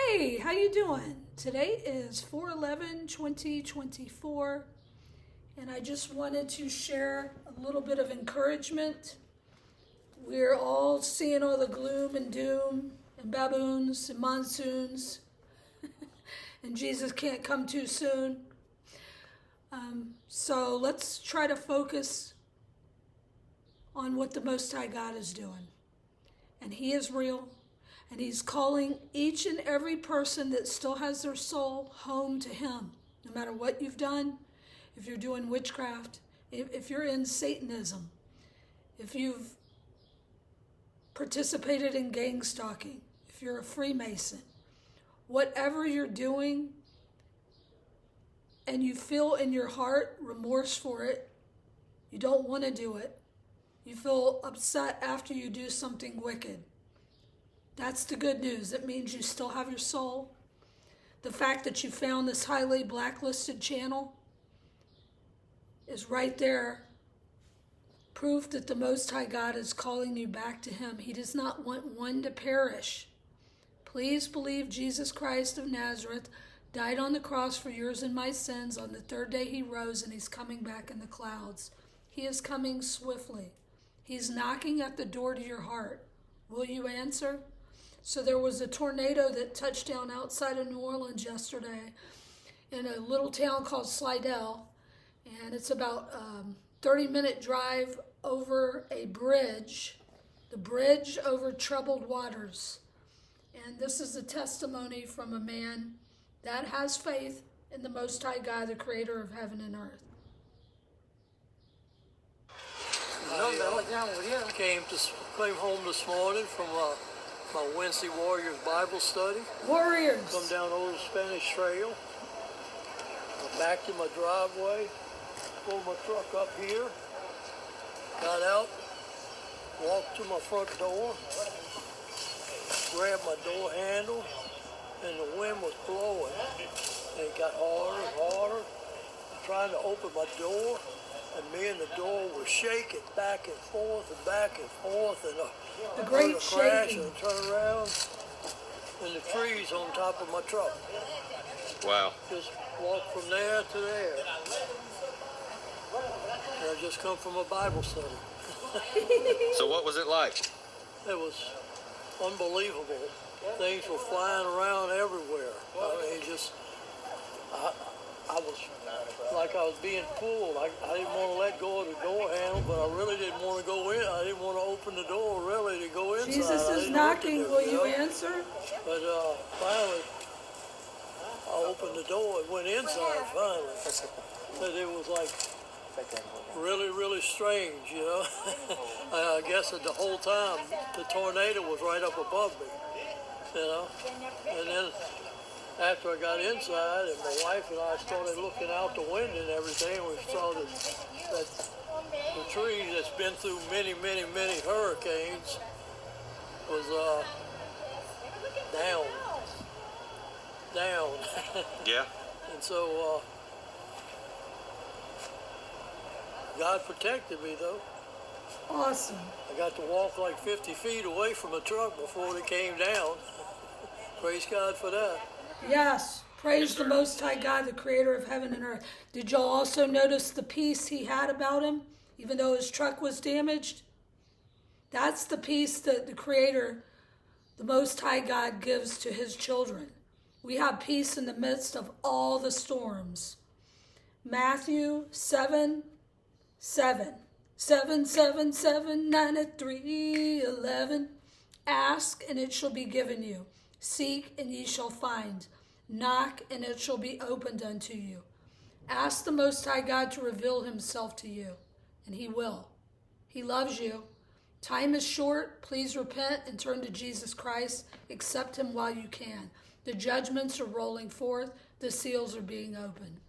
Hey, how you doing? Today is 4/11/2024, and I just wanted to share a little bit of encouragement. We're all seeing all the gloom and doom and baboons and monsoons, and Jesus can't come too soon. So let's try to focus on what the Most High God is doing. And He is real. And He's calling each and every person that still has their soul home to Him. No matter what you've done, if you're doing witchcraft, if you're in Satanism, if you've participated in gang stalking, if you're a Freemason, whatever you're doing and you feel in your heart remorse for it, you don't want to do it, you feel upset after you do something wicked, that's the good news. It means you still have your soul. The fact that you found this highly blacklisted channel is right there. Proof that the Most High God is calling you back to Him. He does not want one to perish. Please believe Jesus Christ of Nazareth died on the cross for yours and my sins. On the third day He rose, and He's coming back in the clouds. He is coming swiftly. He's knocking at the door to your heart. Will you answer? So there was a tornado that touched down outside of New Orleans yesterday in a little town called Slidell. And it's about a 30-minute drive over a bridge, the bridge over troubled waters. And this is a testimony from a man that has faith in the Most High God, the creator of heaven and earth. I came home this morning from my Wednesday Warriors Bible study. Warriors! Come down over the Spanish Trail. I backed in my driveway, pulled my truck up here, got out, walked to my front door, grabbed my door handle, and the wind was blowing. And it got harder and harder. I'm trying to open my door, and me and the door were shaking back and forth, and the great a crash, shaking. and I turned around, and the trees on top of my truck. Wow. Just walked from there to there. And I just come from a Bible study. So what was it like? It was unbelievable. Things were flying around everywhere. I mean, I was like I was being pulled. I didn't want to let go of the door handle, but I really didn't want to go in. I didn't want to open the door really to go inside. Jesus is knocking. Will you answer? But finally, I opened the door and went inside finally. But it was like really, really strange, you know. I guess that the whole time the tornado was right up above me, you know. And then after I got inside, and my wife and I started looking out the window and everything, we saw that the tree that's been through many, many, many hurricanes was down. Yeah. And so God protected me, though. Awesome. I got to walk like 50 feet away from the truck before it came down. Praise God for that. Yes. Praise the Most High God, the creator of heaven and earth. Did y'all also notice the peace He had about Him, even though His truck was damaged? That's the peace that the creator, the Most High God, gives to His children. We have peace in the midst of all the storms. Matthew 7, 7. 7, 7, 7, 9, 3, 11. Ask, and it shall be given you. Seek, and ye shall find. Knock, and it shall be opened unto you. Ask the Most High God to reveal Himself to you, and He will. He loves you. Time is short. Please repent and turn to Jesus Christ. Accept Him while you can. The judgments are rolling forth. The seals are being opened.